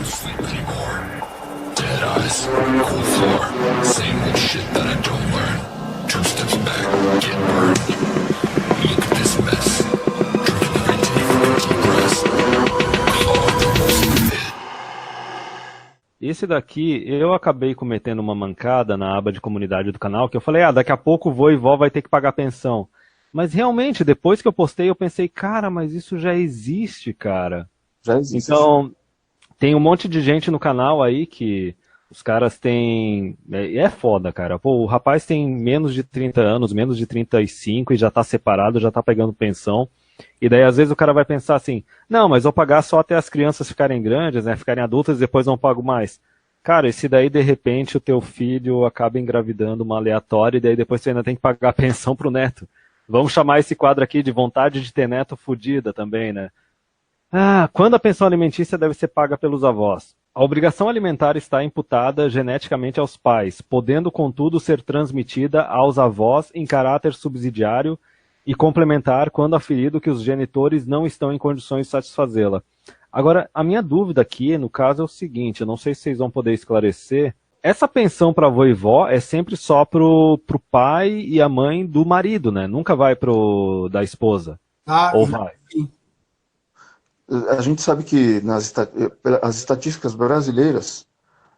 sleep anymore. Dead eyes, cold floor, same old shit that I don't learn. 2 steps back, get burned. Look at this mess. Drinking every day for a deep rest. Clogged the most of it. Esse daqui, eu acabei cometendo uma mancada na aba de comunidade do canal, que eu falei, daqui a pouco o vô e vó vai ter que pagar pensão. Mas realmente, depois que eu postei, eu pensei, cara, mas isso já existe, cara. Já existe. Então, tem um monte de gente no canal aí que os caras têm... É foda, cara. Pô, o rapaz tem menos de 30 anos, menos de 35 e já tá separado, já tá pegando pensão. E daí, às vezes, o cara vai pensar assim, não, mas vou pagar só até as crianças ficarem grandes, né, ficarem adultas e depois não pago mais. Cara, e se daí, de repente, o teu filho acaba engravidando uma aleatória e daí depois você ainda tem que pagar a pensão pro neto? Vamos chamar esse quadro aqui de vontade de ter neto fudida também, né? Quando a pensão alimentícia deve ser paga pelos avós? A obrigação alimentar está imputada geneticamente aos pais, podendo, contudo, ser transmitida aos avós em caráter subsidiário e complementar quando aferido que os genitores não estão em condições de satisfazê-la. Agora, a minha dúvida aqui, no caso, é o seguinte, eu não sei se vocês vão poder esclarecer, essa pensão para avô e vó é sempre só pro pai e a mãe do marido, né? Nunca vai da esposa. Ou vai? A gente sabe que as estatísticas brasileiras,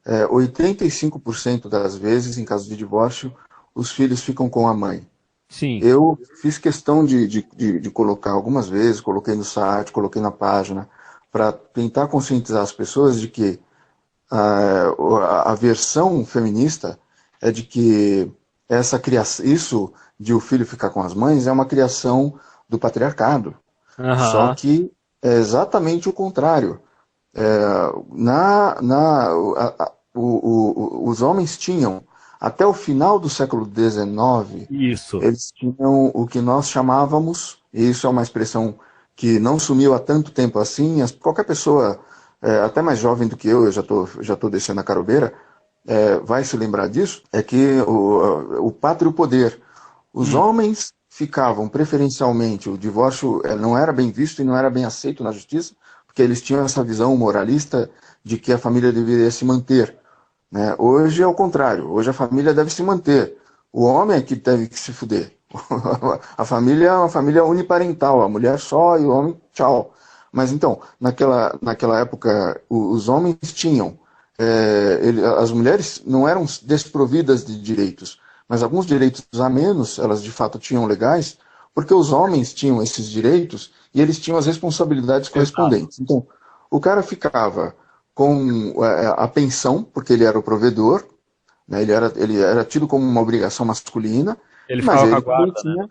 85% das vezes, em caso de divórcio, os filhos ficam com a mãe. Sim. Eu fiz questão de colocar algumas vezes, coloquei no site, coloquei na página, para tentar conscientizar as pessoas de que a versão feminista é de que isso de o filho ficar com as mães é uma criação do patriarcado. Só que é exatamente o contrário. Os homens tinham, até o final do século XIX, eles tinham o que nós chamávamos, e isso é uma expressão que não sumiu há tanto tempo assim, qualquer pessoa, até mais jovem do que eu já estou descendo a carobeira, vai se lembrar disso, é que o pátrio poder, os homens ficavam preferencialmente, o divórcio não era bem visto e não era bem aceito na justiça, porque eles tinham essa visão moralista de que a família deveria se manter. Né? Hoje é o contrário, hoje a família deve se manter, o homem é que deve se fuder. A família é uma família uniparental, a mulher só e o homem tchau. Mas então, naquela época, os homens tinham, as mulheres não eram desprovidas de direitos, mas alguns direitos a menos, elas de fato tinham legais, porque os homens tinham esses direitos e eles tinham as responsabilidades correspondentes. Então, o cara ficava com a pensão, porque ele era o provedor, né, ele era tido como uma obrigação masculina, mas ele com a guarda, né,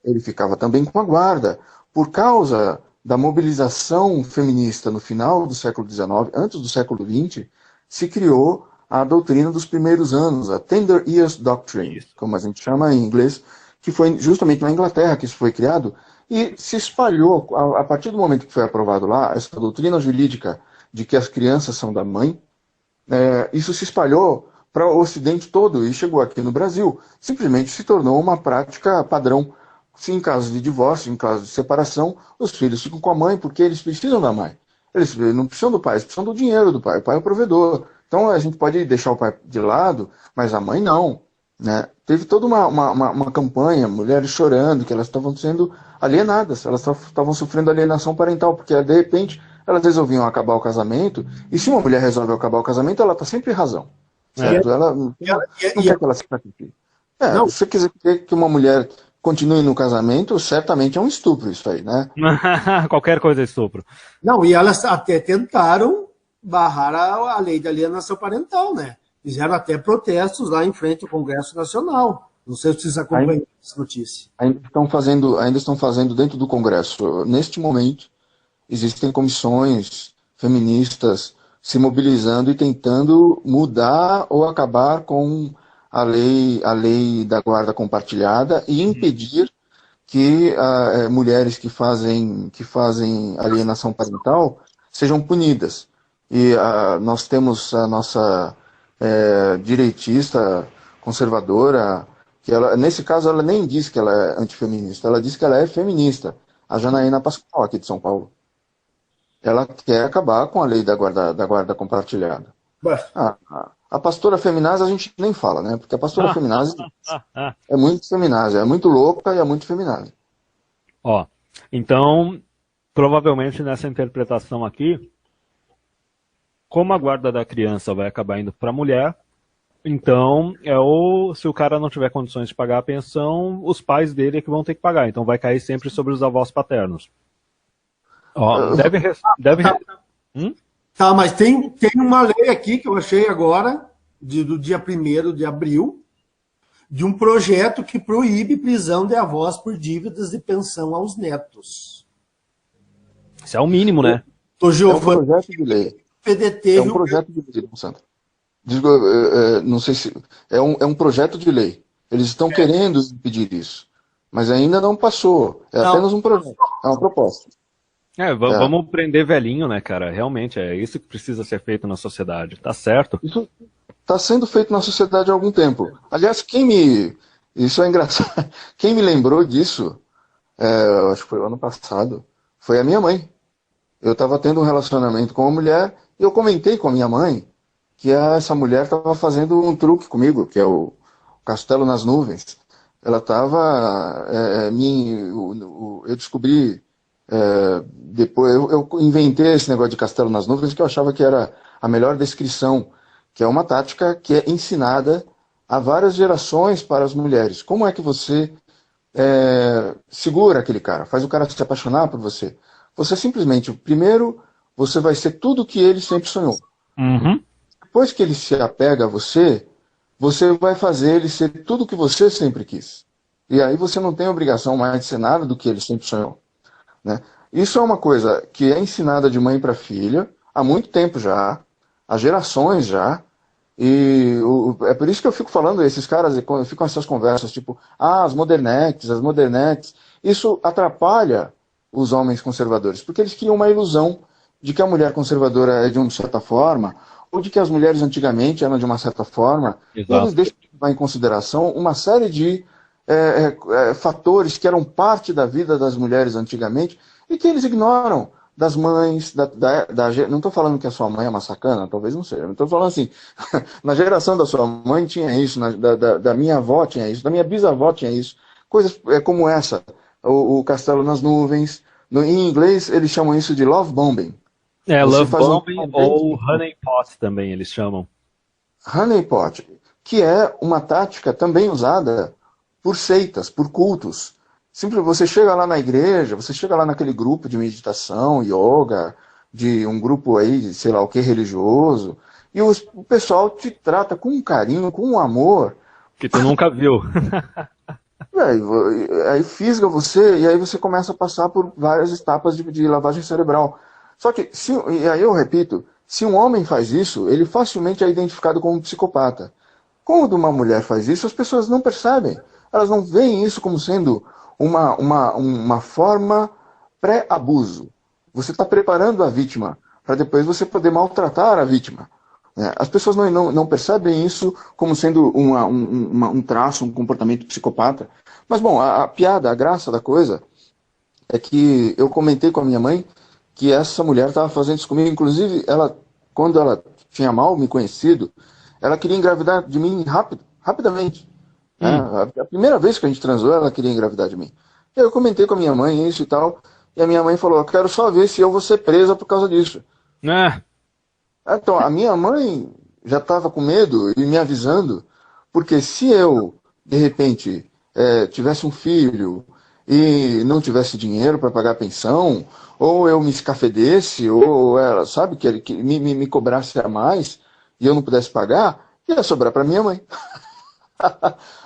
ele ficava também com a guarda. Por causa da mobilização feminista no final do século XIX, antes do século XX, se criou a doutrina dos primeiros anos, a Tender Years Doctrine, como a gente chama em inglês, que foi justamente na Inglaterra que isso foi criado, e se espalhou, a partir do momento que foi aprovado lá, essa doutrina jurídica de que as crianças são da mãe, isso se espalhou para o Ocidente todo e chegou aqui no Brasil. Simplesmente se tornou uma prática padrão. Se em caso de divórcio, em caso de separação, os filhos ficam com a mãe porque eles precisam da mãe. Eles não precisam do pai, eles precisam do dinheiro do pai. O pai é o provedor. Então a gente pode deixar o pai de lado, mas a mãe não. Né? Teve toda uma campanha, mulheres chorando, que elas estavam sendo alienadas, elas estavam sofrendo alienação parental, porque de repente elas resolviam acabar o casamento, e se uma mulher resolve acabar o casamento, ela está sempre em razão. Certo? Ela não quer que ela se sacrifique. Se você quiser que uma mulher continue no casamento, certamente é um estupro isso aí, né? Qualquer coisa é estupro. Não, e elas até tentaram barrar a lei de alienação parental, né? Fizeram até protestos lá em frente ao Congresso Nacional. Não sei se vocês acompanham essa notícia. Ainda estão fazendo dentro do Congresso. Neste momento, existem comissões feministas se mobilizando e tentando mudar ou acabar com a lei da guarda compartilhada e impedir que mulheres que fazem alienação parental sejam punidas. E nós temos a nossa direitista conservadora, que ela, nesse caso ela nem diz que ela é antifeminista, ela diz que ela é feminista, a Janaína Pascoal, aqui de São Paulo. ela quer acabar com a lei da guarda compartilhada. A pastora feminazi a gente nem fala, né? Porque a pastora feminazi é muito feminazi, é muito louca e é muito feminazi. Ó, então, provavelmente nessa interpretação aqui, como a guarda da criança vai acabar indo para a mulher, então, se o cara não tiver condições de pagar a pensão, os pais dele é que vão ter que pagar. Então vai cair sempre sobre os avós paternos. Ó, Tá, mas tem uma lei aqui que eu achei agora, do dia 1º de abril, de um projeto que proíbe prisão de avós por dívidas de pensão aos netos. Isso é o mínimo, né? É um projeto de lei. PDT, é um projeto de lei, Sandro. Não sei se... É um projeto de lei. Eles estão querendo impedir isso. Mas ainda não passou. Apenas um projeto. É uma proposta. Vamos prender velhinho, né, cara? Realmente, é isso que precisa ser feito na sociedade. Tá certo. Isso está sendo feito na sociedade há algum tempo. Aliás, isso é engraçado. Quem me lembrou disso, acho que foi o ano passado, foi a minha mãe. Eu estava tendo um relacionamento com uma mulher e eu comentei com a minha mãe que essa mulher estava fazendo um truque comigo, que é o Castelo nas Nuvens. Ela estava... eu descobri... depois eu inventei esse negócio de Castelo nas Nuvens, que eu achava que era a melhor descrição, que é uma tática que é ensinada a várias gerações para as mulheres. Como é que você segura aquele cara, faz o cara se apaixonar por você? Você simplesmente, primeiro, você vai ser tudo o que ele sempre sonhou. Uhum. Depois que ele se apega a você, você vai fazer ele ser tudo o que você sempre quis. E aí você não tem obrigação mais de ser nada do que ele sempre sonhou. Né? Isso é uma coisa que é ensinada de mãe para filha há muito tempo já, há gerações já, e é por isso que eu fico falando, esses caras ficam essas conversas tipo, as modernetes, isso atrapalha os homens conservadores, porque eles criam uma ilusão de que a mulher conservadora é de uma certa forma, ou de que as mulheres antigamente eram de uma certa forma, e eles deixam de levar em consideração uma série de fatores que eram parte da vida das mulheres antigamente e que eles ignoram, das mães, não estou falando que a sua mãe é uma sacana, talvez não seja, estou falando assim, na geração da sua mãe tinha isso, da minha avó tinha isso, da minha bisavó tinha isso, coisas como essa, o Castelo nas Nuvens, em inglês eles chamam isso de love bombing. Love bombing ou honey pot também eles chamam. Honey pot, que é uma tática também usada por seitas, por cultos. Simplesmente você chega lá na igreja, você chega lá naquele grupo de meditação, yoga, de um grupo aí, sei lá o que, religioso, e o pessoal te trata com um carinho, com um amor. Que tu nunca viu. Aí fisga você, e aí você começa a passar por várias etapas de lavagem cerebral. Só que, e aí eu repito, se um homem faz isso, ele facilmente é identificado como um psicopata. Quando uma mulher faz isso, as pessoas não percebem. Elas não veem isso como sendo uma forma pré-abuso. Você está preparando a vítima para depois você poder maltratar a vítima. As pessoas não percebem isso como sendo um traço, um comportamento psicopata. Mas, bom, a piada, a graça da coisa é que eu comentei com a minha mãe que essa mulher estava fazendo isso comigo. Inclusive, quando ela tinha mal me conhecido, ela queria engravidar de mim rapidamente. A primeira vez que a gente transou, ela queria engravidar de mim. Eu comentei com a minha mãe isso e tal, e a minha mãe falou, eu quero só ver se eu vou ser presa por causa disso. Então, a minha mãe já estava com medo e me avisando, porque se eu, de repente, tivesse um filho e não tivesse dinheiro para pagar a pensão, ou eu me escafedesse, ou ela, sabe, que me cobrasse a mais e eu não pudesse pagar, ia sobrar para minha mãe.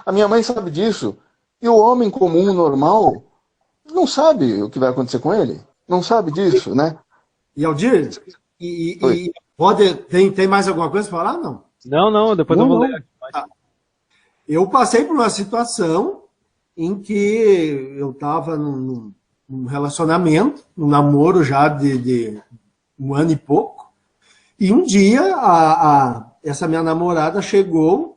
A minha mãe sabe disso. E o homem comum, normal, não sabe o que vai acontecer com ele. Não sabe disso, né? E Aldir, tem mais alguma coisa para falar? Não? Não, depois eu vou ler aqui. Tá. Eu passei por uma situação em que eu estava num relacionamento, num namoro já de um ano e pouco, e um dia essa minha namorada chegou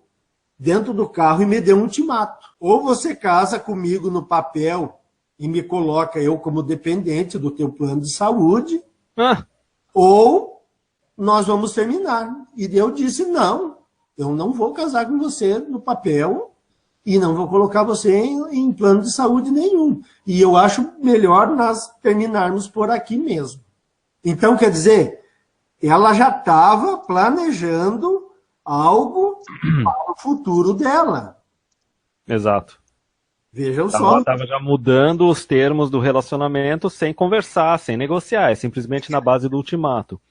dentro do carro e me deu um ultimato. Ou você casa comigo no papel e me coloca eu como dependente do teu plano de saúde, ou nós vamos terminar. E eu disse, não, eu não vou casar com você no papel e não vou colocar você em plano de saúde nenhum. E eu acho melhor nós terminarmos por aqui mesmo. Então, quer dizer, ela já estava planejando algo para o futuro dela. Exato. Vejam só. Ela estava já mudando os termos do relacionamento sem conversar, sem negociar, é simplesmente na base do ultimato.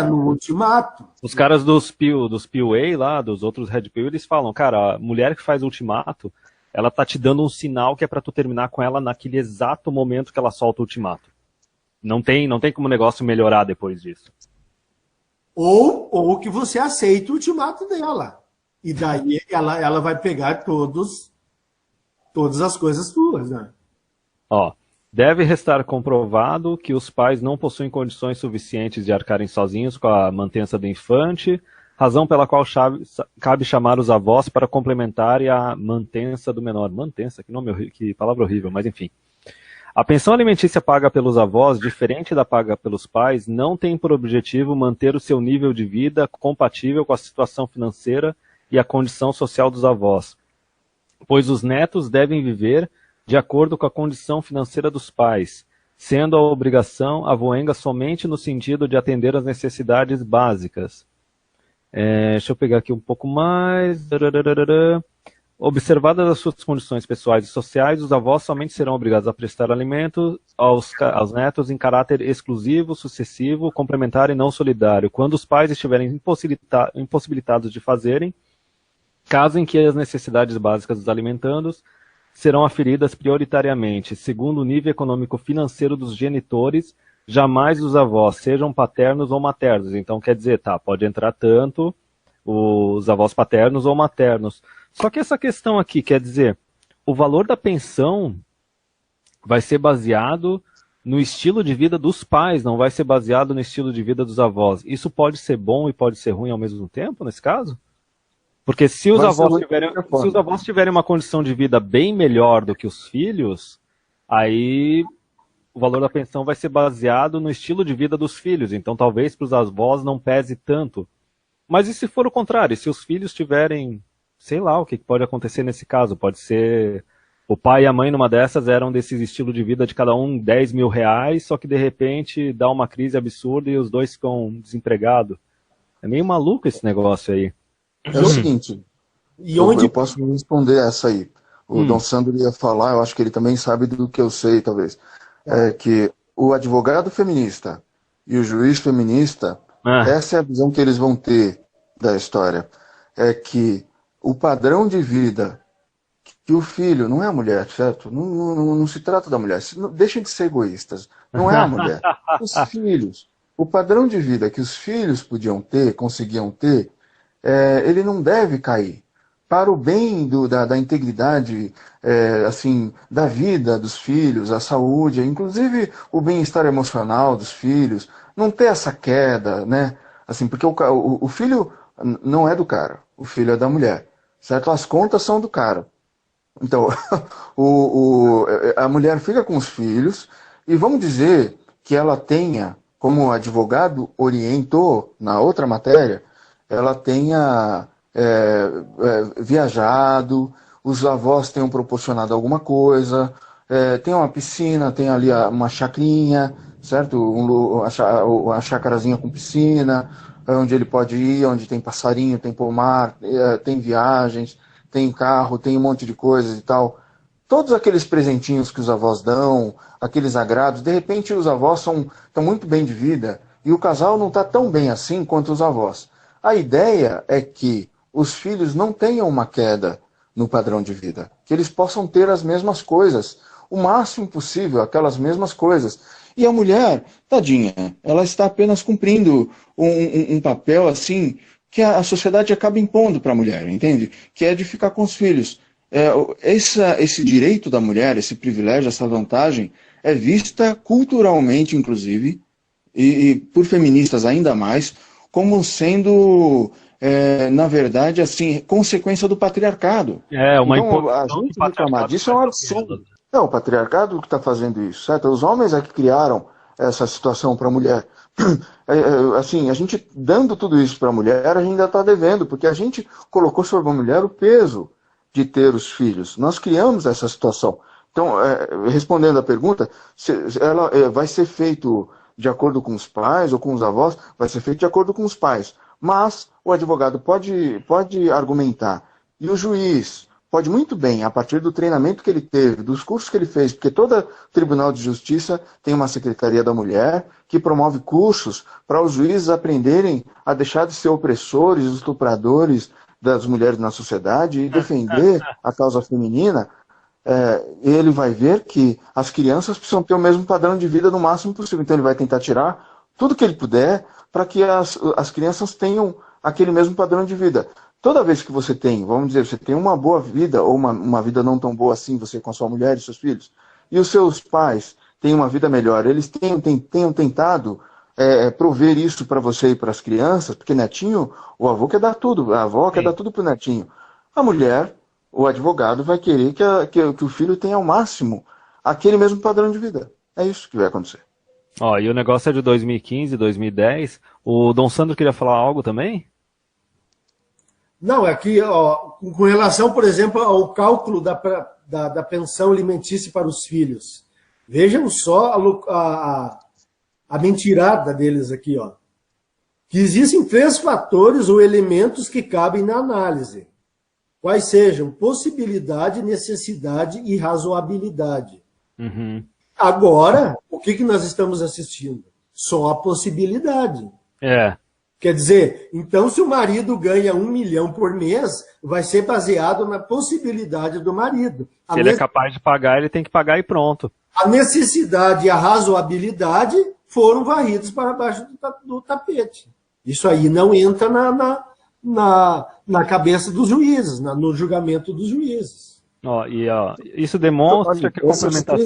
No ultimato. Os caras dos PUA lá, dos outros Red Pill, eles falam, cara, a mulher que faz ultimato, ela tá te dando um sinal que é pra tu terminar com ela naquele exato momento que ela solta o ultimato. Não tem como o negócio melhorar depois disso. Ou que você aceita o ultimato dela. E daí ela vai pegar todas as coisas tuas, né? Deve restar comprovado que os pais não possuem condições suficientes de arcarem sozinhos com a mantença do infante, razão pela qual cabe chamar os avós para complementarem a mantença do menor. Mantença, que palavra horrível, mas enfim. A pensão alimentícia paga pelos avós, diferente da paga pelos pais, não tem por objetivo manter o seu nível de vida compatível com a situação financeira e a condição social dos avós, pois os netos devem viver de acordo com a condição financeira dos pais, sendo a obrigação avoenga somente no sentido de atender às necessidades básicas. Deixa eu pegar aqui um pouco mais. Observadas as suas condições pessoais e sociais, os avós somente serão obrigados a prestar alimento aos netos em caráter exclusivo, sucessivo, complementar e não solidário, quando os pais estiverem impossibilitados de fazerem, caso em que as necessidades básicas dos alimentandos serão aferidas prioritariamente, segundo o nível econômico-financeiro dos genitores, jamais dos avós, sejam paternos ou maternos. Então, quer dizer, pode entrar tanto os avós paternos ou maternos. Só que essa questão aqui, quer dizer, o valor da pensão vai ser baseado no estilo de vida dos pais, não vai ser baseado no estilo de vida dos avós. Isso pode ser bom e pode ser ruim ao mesmo tempo, nesse caso? Porque se os avós tiverem uma condição de vida bem melhor do que os filhos, aí o valor da pensão vai ser baseado no estilo de vida dos filhos. Então talvez para os avós não pese tanto. Mas e se for o contrário? Se os filhos tiverem, sei lá, o que pode acontecer nesse caso? Pode ser o pai e a mãe numa dessas eram desses estilo de vida de cada um 10 mil reais, só que de repente dá uma crise absurda e os dois ficam desempregados. É meio maluco esse negócio aí. É o seguinte, eu posso responder essa aí. O Dom Sandro ia falar, eu acho que ele também sabe do que eu sei, talvez. É que o advogado feminista e o juiz feminista, essa é a visão que eles vão ter da história. É que o padrão de vida que o filho, não é a mulher, certo? Não se trata da mulher. Deixem de ser egoístas. Não é a mulher. Os filhos. O padrão de vida que os filhos conseguiam ter, ele não deve cair. Para o bem da integridade, assim, da vida dos filhos, a saúde, inclusive o bem-estar emocional dos filhos, não ter essa queda, né? Assim, porque o filho não é do cara, o filho é da mulher, certo? As contas são do cara. Então, a mulher fica com os filhos e vamos dizer que ela tenha, como o advogado orientou na outra matéria, ela tenha viajado, os avós tenham proporcionado alguma coisa, tem uma piscina, tem ali uma chacrinha, certo? Uma chacarazinha com piscina, onde ele pode ir, onde tem passarinho, tem pomar, tem viagens, tem carro, tem um monte de coisas e tal. Todos aqueles presentinhos que os avós dão, aqueles agrados, de repente os avós estão muito bem de vida e o casal não está tão bem assim quanto os avós. A ideia é que os filhos não tenham uma queda no padrão de vida, que eles possam ter as mesmas coisas, o máximo possível, aquelas mesmas coisas. E a mulher, tadinha, ela está apenas cumprindo um papel assim que a sociedade acaba impondo para a mulher, entende? Que é de ficar com os filhos. Esse direito da mulher, esse privilégio, essa vantagem, é vista culturalmente, inclusive, e por feministas ainda mais, como sendo, na verdade, assim, consequência do patriarcado. Então, a gente reclamar disso é um absurdo. É o patriarcado que está fazendo isso, certo? Os homens é que criaram essa situação para a mulher. Assim, a gente dando tudo isso para a mulher, a gente ainda está devendo, porque a gente colocou sobre a mulher o peso de ter os filhos. Nós criamos essa situação. Então, respondendo à pergunta, ela vai ser feito de acordo com os pais ou com os avós, vai ser feito de acordo com os pais. Mas o advogado pode argumentar, e o juiz pode muito bem, a partir do treinamento que ele teve, dos cursos que ele fez, porque todo Tribunal de Justiça tem uma Secretaria da Mulher que promove cursos para os juízes aprenderem a deixar de ser opressores, estupradores das mulheres na sociedade e defender a causa feminina. Ele vai ver que as crianças precisam ter o mesmo padrão de vida no máximo possível. Então ele vai tentar tirar tudo que ele puder para que as crianças tenham aquele mesmo padrão de vida. Toda vez que você tem, vamos dizer, você tem uma boa vida, ou uma vida não tão boa assim, você com a sua mulher e seus filhos, e os seus pais têm uma vida melhor, eles tenham tentado prover isso para você e para as crianças, porque netinho, o avô quer dar tudo, a avó quer dar tudo para o netinho. A mulher, o advogado, vai querer que o filho tenha ao máximo aquele mesmo padrão de vida. É isso que vai acontecer. E o negócio é de 2015, 2010. O Dom Sandro queria falar algo também? Não, aqui, com relação, por exemplo, ao cálculo da pensão alimentícia para os filhos. Vejam só a mentirada deles aqui, que existem 3 fatores ou elementos que cabem na análise. Quais sejam possibilidade, necessidade e razoabilidade. Uhum. Agora, o que nós estamos assistindo? Só a possibilidade. Quer dizer, então se o marido ganha 1 milhão por mês, vai ser baseado na possibilidade do marido. Se ele é capaz de pagar, ele tem que pagar e pronto. A necessidade e a razoabilidade foram varridos para baixo do tapete. Isso aí não entra na cabeça dos juízes, no julgamento dos juízes. Isso demonstra que a complementação...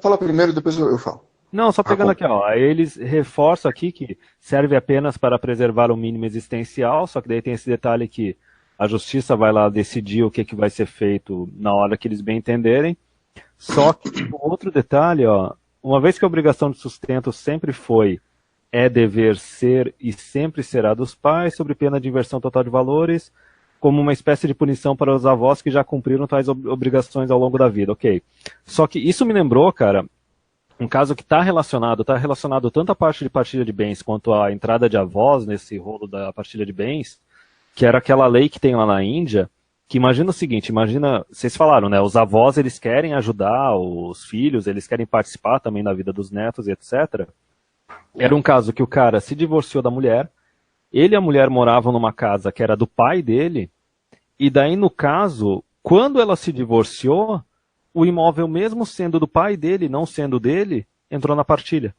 Fala primeiro, depois eu falo. Não, só pegando aqui, eles reforçam aqui que serve apenas para preservar o mínimo existencial, só que daí tem esse detalhe que a justiça vai lá decidir o que vai ser feito na hora que eles bem entenderem. Só que outro detalhe, uma vez que a obrigação de sustento sempre é dever ser e sempre será dos pais, sob pena de inversão total de valores, como uma espécie de punição para os avós que já cumpriram tais obrigações ao longo da vida, ok. Só que isso me lembrou, cara, um caso que está relacionado tanto à parte de partilha de bens quanto à entrada de avós nesse rolo da partilha de bens, que era aquela lei que tem lá na Índia, que imagina o seguinte, vocês falaram, né, os avós eles querem ajudar os filhos, eles querem participar também da vida dos netos e etc. Era um caso que o cara se divorciou da mulher, ele e a mulher moravam numa casa que era do pai dele, e daí no caso, quando ela se divorciou, o imóvel, mesmo sendo do pai dele, não sendo dele, entrou na partilha.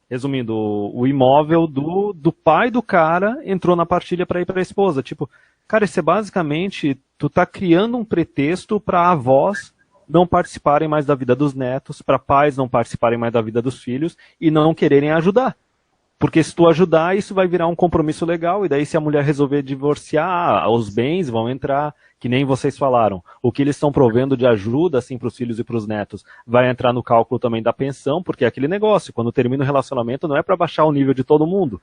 Resumindo, o imóvel do pai do cara entrou na partilha para ir para a esposa. Tipo, cara, isso é basicamente, tu tá criando um pretexto para avós não participarem mais da vida dos netos, para pais não participarem mais da vida dos filhos e não quererem ajudar. Porque se tu ajudar, isso vai virar um compromisso legal, e daí se a mulher resolver divorciar, os bens vão entrar, que nem vocês falaram. O que eles estão provendo de ajuda assim, para os filhos e para os netos vai entrar no cálculo também da pensão, porque é aquele negócio, quando termina o relacionamento não é para baixar o nível de todo mundo.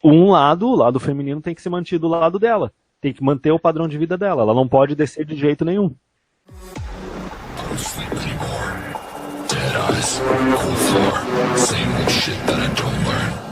O lado feminino tem que ser mantido do lado dela, tem que manter o padrão de vida dela, ela não pode descer de jeito nenhum. Don't sleep anymore. Dead eyes, cold floor, same old shit that I don't learn.